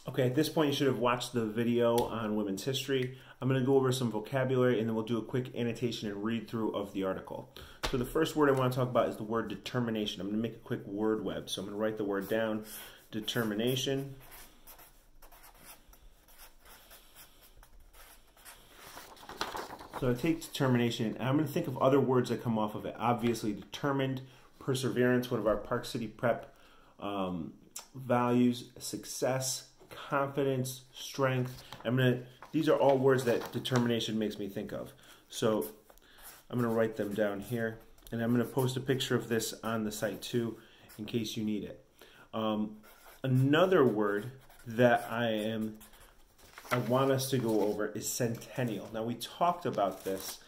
Okay, at this point you should have watched the video on women's history. I'm going to go over some vocabulary and then we'll do a quick annotation and read through of the article. So the first word I want to talk about is the word determination. I'm going to make a quick word web. So I'm going to write the word down, determination. So I take determination and I'm going to think of other words that come off of it. Obviously determined, perseverance, one of our Park City Prep values, success, confidence, strength. These are all words that determination makes me think of. So I'm going to write them down here, and I'm going to post a picture of this on the site too, in case you need it. Another word that I want us to go over is centennial. Now we talked about this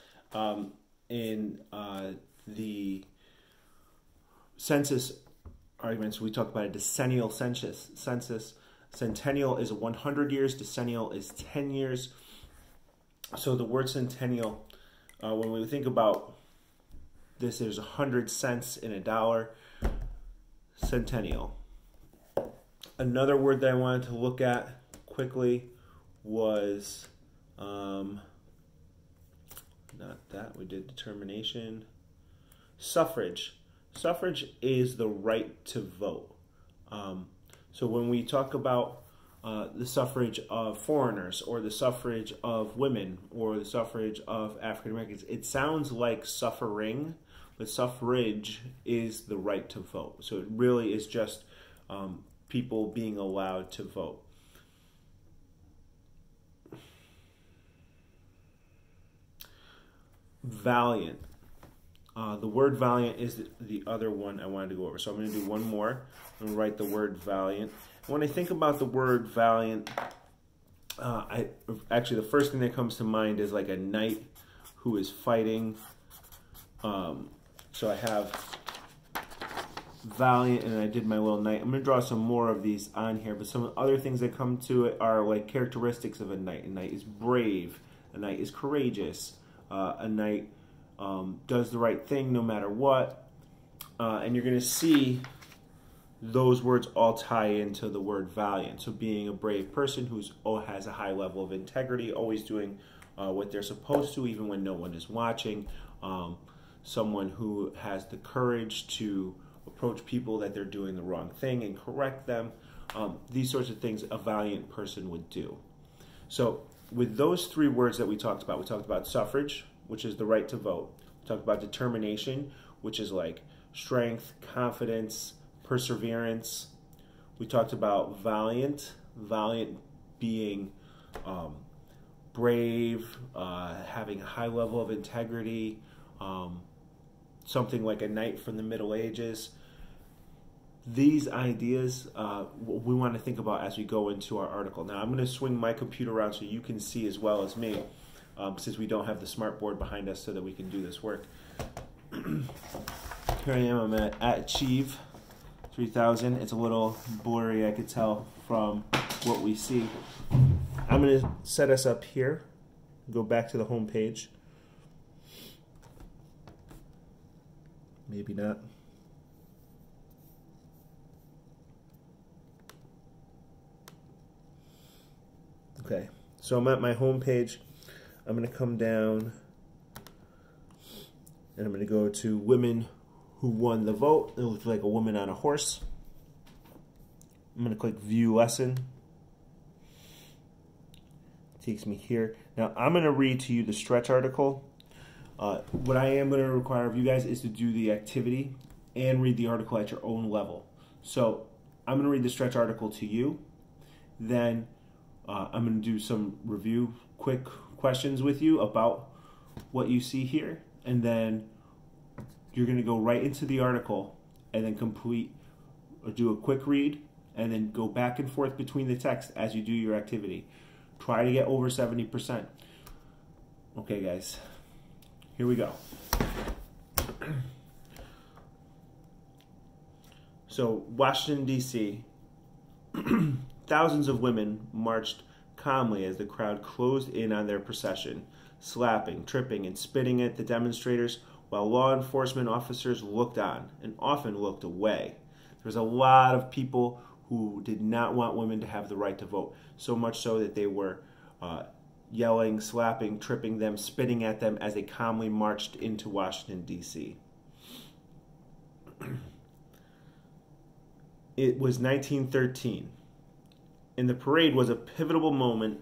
in the census arguments. We talked about a decennial census. Centennial is 100 years, decennial is 10 years. So the word centennial, when we think about this, there's 100 cents in a dollar. Centennial. Another word that I wanted to look at quickly was, not that, we did determination. Suffrage. Suffrage is the right to vote. So when we talk about the suffrage of foreigners or the suffrage of women or the suffrage of African Americans, it sounds like suffering, but suffrage is the right to vote. So it really is just people being allowed to vote. Valiant. The word valiant is the other one I wanted to go over. So I'm going to do one more. I'm going to write the word valiant. When I think about the word valiant, actually the first thing that comes to mind is like a knight who is fighting. So I have valiant and I did my little knight. I'm going to draw some more of these on here, but some other things that come to it are like characteristics of a knight. A knight is brave. A knight is courageous. A knight does the right thing no matter what. And you're going to see those words all tie into the word valiant. So being a brave person who has a high level of integrity, always doing what they're supposed to even when no one is watching. Someone who has the courage to approach people that they're doing the wrong thing and correct them. These sorts of things a valiant person would do. So with those three words that we talked about suffrage, which is the right to vote. We talked about determination, which is like strength, confidence, perseverance. We talked about valiant being brave, having a high level of integrity, something like a knight from the Middle Ages. These ideas we want to think about as we go into our article. Now I'm going to swing my computer around so you can see as well as me. Since we don't have the smart board behind us so that we can do this work. Here I am, I'm at Achieve 3000. It's a little blurry, I could tell from what we see. I'm going to set us up here, go back to the home page. Maybe not. Okay, so I'm at my home page. I'm going to come down and I'm going to go to women who won the vote. It looks like a woman on a horse. I'm going to click view lesson. It takes me here. Now I'm going to read to you the stretch article. What I am going to require of you guys is to do the activity and read the article at your own level. So I'm going to read the stretch article to you. Then I'm going to do some review, quick questions with you about what you see here, and then you're going to go right into the article and then complete or do a quick read and then go back and forth between the text as you do your activity. Try to get over 70%. Okay guys, here we go. So Washington DC, thousands of women marched calmly as the crowd closed in on their procession, slapping, tripping, and spitting at the demonstrators while law enforcement officers looked on and often looked away. There was a lot of people who did not want women to have the right to vote, so much so that they were yelling, slapping, tripping them, spitting at them as they calmly marched into Washington, D.C. It was 1913, and the parade was a pivotal moment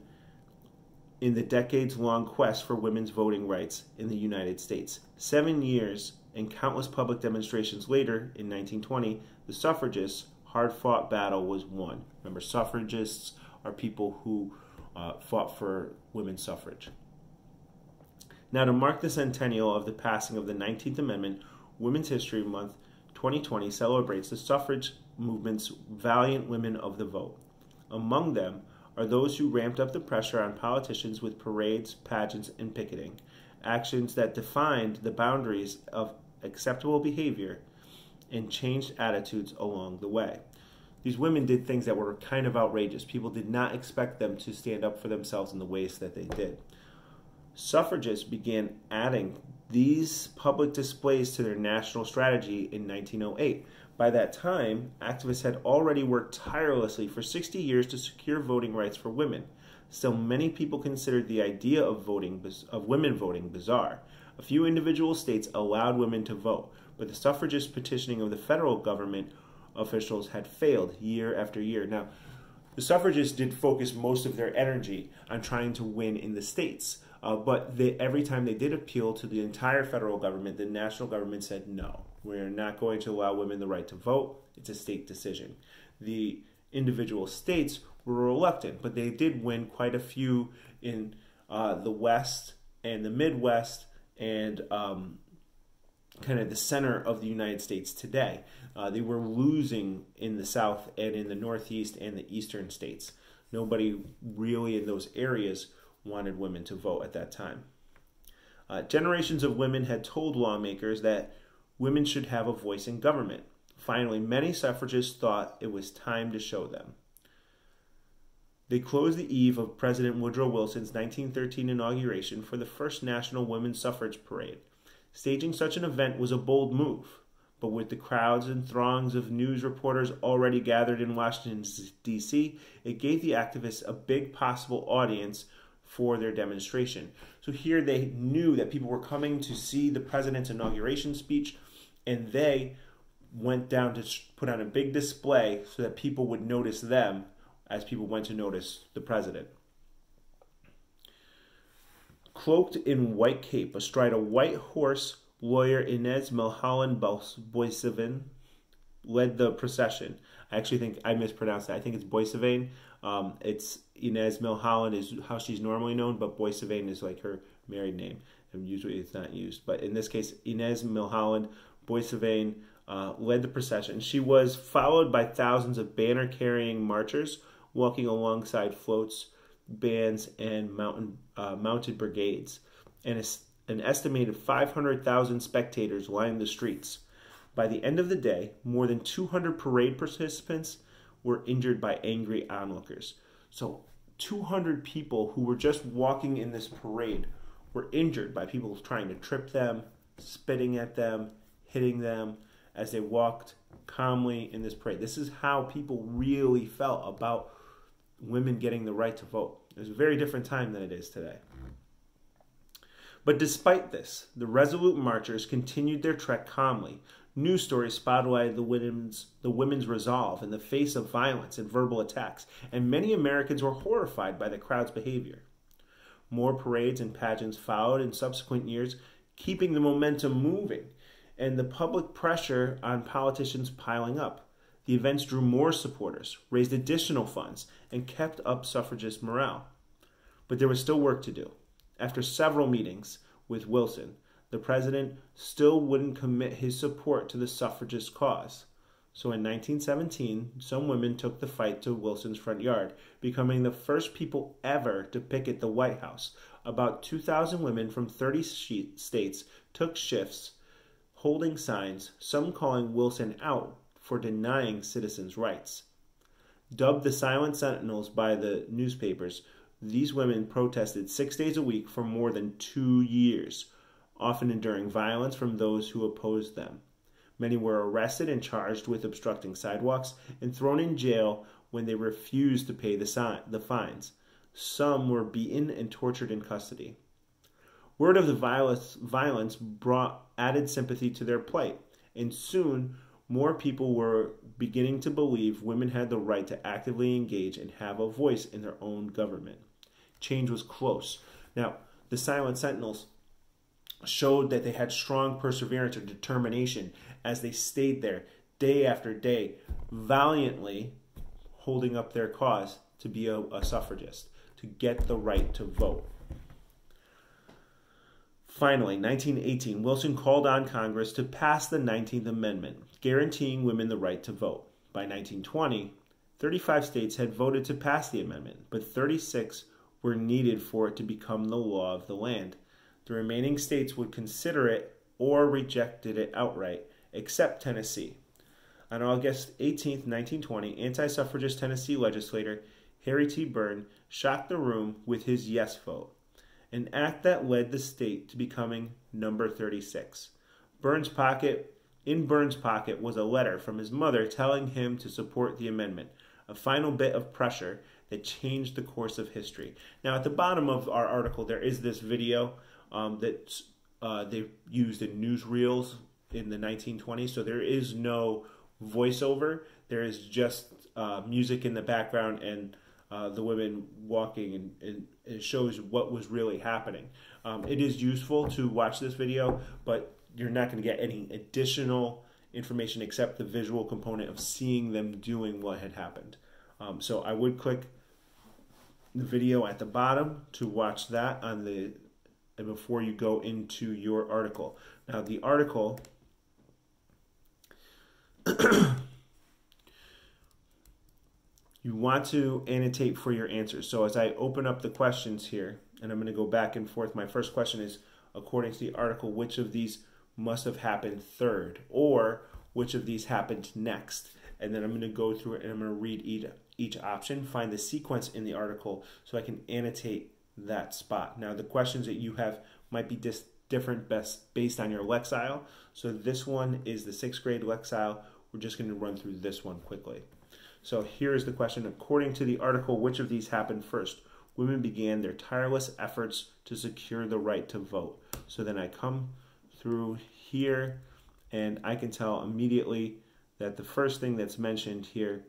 in the decades-long quest for women's voting rights in the United States. 7 years and countless public demonstrations later, in 1920, the suffragists' hard-fought battle was won. Remember, suffragists are people who fought for women's suffrage. Now, to mark the centennial of the passing of the 19th Amendment, Women's History Month 2020 celebrates the suffrage movement's valiant women of the vote. Among them are those who ramped up the pressure on politicians with parades, pageants, and picketing, actions that defined the boundaries of acceptable behavior and changed attitudes along the way. These women did things that were kind of outrageous. People did not expect them to stand up for themselves in the ways that they did. Suffragists began adding these public displays to their national strategy in 1908. By that time, activists had already worked tirelessly for 60 years to secure voting rights for women. Still, many people considered the idea of women voting bizarre. A few individual states allowed women to vote, but the suffragist petitioning of the federal government officials had failed year after year. Now, the suffragists did focus most of their energy on trying to win in the states, but every time they did appeal to the entire federal government, the national government said, no, we're not going to allow women the right to vote. It's a state decision. The individual states were reluctant, but they did win quite a few in the West and the Midwest and kind of the center of the United States today. They were losing in the South and in the Northeast and the Eastern states. Nobody really in those areas wanted women to vote at that time. Generations of women had told lawmakers that women should have a voice in government. Finally, many suffragists thought it was time to show them. They closed the eve of President Woodrow Wilson's 1913 inauguration for the first National Women's Suffrage Parade. Staging such an event was a bold move, but with the crowds and throngs of news reporters already gathered in Washington, D.C., it gave the activists a big possible audience for their demonstration. So here they knew that people were coming to see the president's inauguration speech, and they went down to put on a big display so that people would notice them as people went to notice the president. Cloaked in white cape, astride a white horse, lawyer Inez Milholland Boissevain led the procession. I actually think I mispronounced that. I think it's Boissevain. It's Inez Milholland is how she's normally known, but Boissevain is like her married name, and usually it's not used. But in this case, Inez Milholland Boissevain led the procession. She was followed by thousands of banner-carrying marchers walking alongside floats, bands, and mounted brigades, and an estimated 500,000 spectators lined the streets. By the end of the day, more than 200 parade participants were injured by angry onlookers. So 200 people who were just walking in this parade were injured by people trying to trip them, spitting at them, hitting them as they walked calmly in this parade. This is how people really felt about women getting the right to vote. It was a very different time than it is today. But despite this, the resolute marchers continued their trek calmly. News stories spotlighted the women's resolve in the face of violence and verbal attacks, and many Americans were horrified by the crowd's behavior. More parades and pageants followed in subsequent years, keeping the momentum moving, and the public pressure on politicians piling up. The events drew more supporters, raised additional funds, and kept up suffragist morale. But there was still work to do. After several meetings with Wilson, the president still wouldn't commit his support to the suffragist cause. So in 1917, some women took the fight to Wilson's front yard, becoming the first people ever to picket the White House. About 2,000 women from 30 states took shifts, holding signs, some calling Wilson out for denying citizens' rights. Dubbed the Silent Sentinels by the newspapers, these women protested 6 days a week for more than 2 years, often enduring violence from those who opposed them. Many were arrested and charged with obstructing sidewalks and thrown in jail when they refused to pay the fines. Some were beaten and tortured in custody. Word of the violence brought added sympathy to their plight, and soon more people were beginning to believe women had the right to actively engage and have a voice in their own government. Change was close. Now, the Silent Sentinels showed that they had strong perseverance or determination as they stayed there day after day, valiantly holding up their cause to be a suffragist, to get the right to vote. Finally, 1918, Wilson called on Congress to pass the 19th Amendment, guaranteeing women the right to vote. By 1920, 35 states had voted to pass the amendment, but 36 were needed for it to become the law of the land. The remaining states would consider it or rejected it outright, except Tennessee. On August 18, 1920, anti-suffragist Tennessee legislator Harry T. Burn shocked the room with his yes vote, an act that led the state to becoming number 36. In Burns' pocket was a letter from his mother telling him to support the amendment, a final bit of pressure that changed the course of history. Now, at the bottom of our article, there is this video that they used in newsreels in the 1920s, so there is no voiceover. There is just music in the background and the women walking, and it shows what was really happening. It is useful to watch this video, but you're not going to get any additional information except the visual component of seeing them doing what had happened. So I would click the video at the bottom to watch that before you go into your article. Now the article you want to annotate for your answers. So as I open up the questions here, and I'm going to go back and forth, my first question is, according to the article, which of these must have happened third, or which of these happened next? And then I'm going to go through it and I'm going to read each option, find the sequence in the article so I can annotate that spot. Now the questions that you have might be different based on your lexile. So this one is the 6th grade lexile. We're just going to run through this one quickly. So here is the question. According to the article, which of these happened first? Women began their tireless efforts to secure the right to vote. So then I come through here and I can tell immediately that the first thing that's mentioned here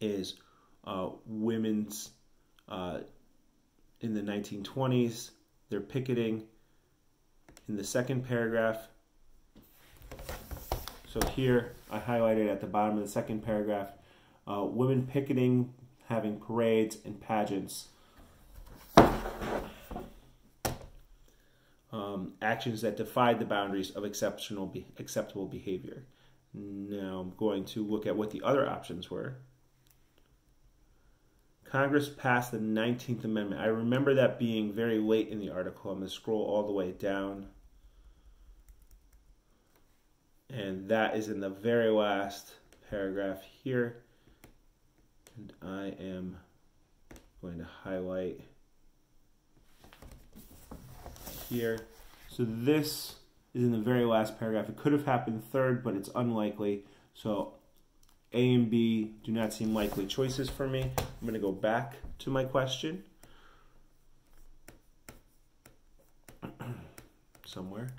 is women's in the 1920s. They're picketing in the second paragraph. So here I highlighted at the bottom of the second paragraph, women picketing, having parades and pageants, actions that defied the boundaries of acceptable behavior. Now I'm going to look at what the other options were. Congress passed the 19th Amendment. I remember that being very late in the article. I'm going to scroll all the way down. And that is in the very last paragraph here. And I am going to highlight here. So this is in the very last paragraph. It could have happened third, but it's unlikely. So A and B do not seem likely choices for me. I'm going to go back to my question. Somewhere.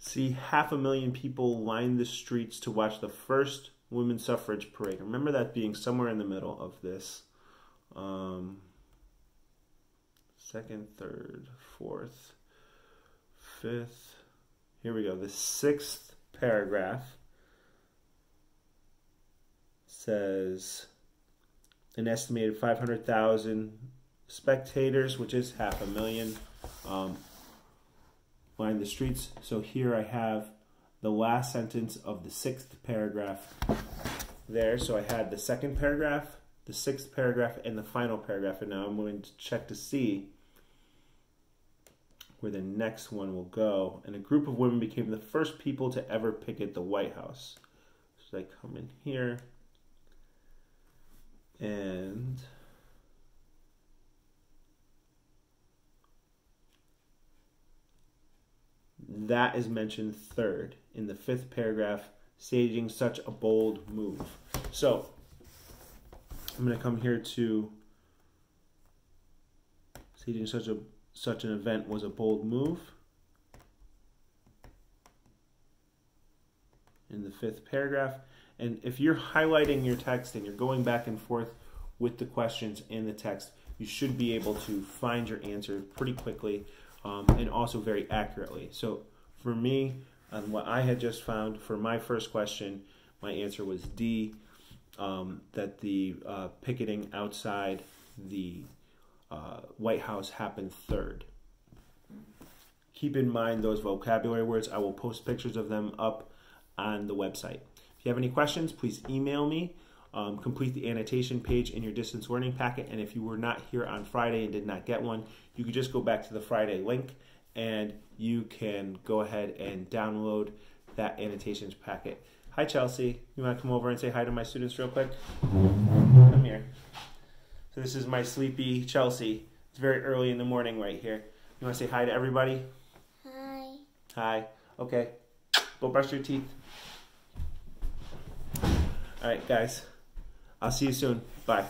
See, 500,000 people lined the streets to watch the first women's suffrage parade. I remember that being somewhere in the middle of this. Second, third, fourth, fifth. Here we go. The 6th paragraph says an estimated 500,000 spectators, which is 500,000, lined the streets. So here I have the last sentence of the 6th paragraph there. So I had the 2nd paragraph, the 6th paragraph, and the final paragraph. And now I'm going to check to see where the next one will go. And a group of women became the first people to ever picket the White House. So I come in here and that is mentioned third in the 5th paragraph, staging such a bold move. So I'm going to come here to staging such an event was a bold move in the 5th paragraph. And if you're highlighting your text and you're going back and forth with the questions in the text, you should be able to find your answer pretty quickly and also very accurately. So for me, on what I had just found for my first question, my answer was D, that the picketing outside the White House happened third. Keep in mind those vocabulary words. I will post pictures of them up on the website. If you have any questions, please email me. Complete the annotation page in your distance learning packet, and if you were not here on Friday and did not get one, you could just go back to the Friday link and you can go ahead and download that annotations packet. Hi Chelsea, you want to come over and say hi to my students real quick? Come here. So this is my sleepy Chelsea. It's very early in the morning right here. You want to say hi to everybody? Hi. Hi. Okay. Go brush your teeth. All right, guys. I'll see you soon. Bye.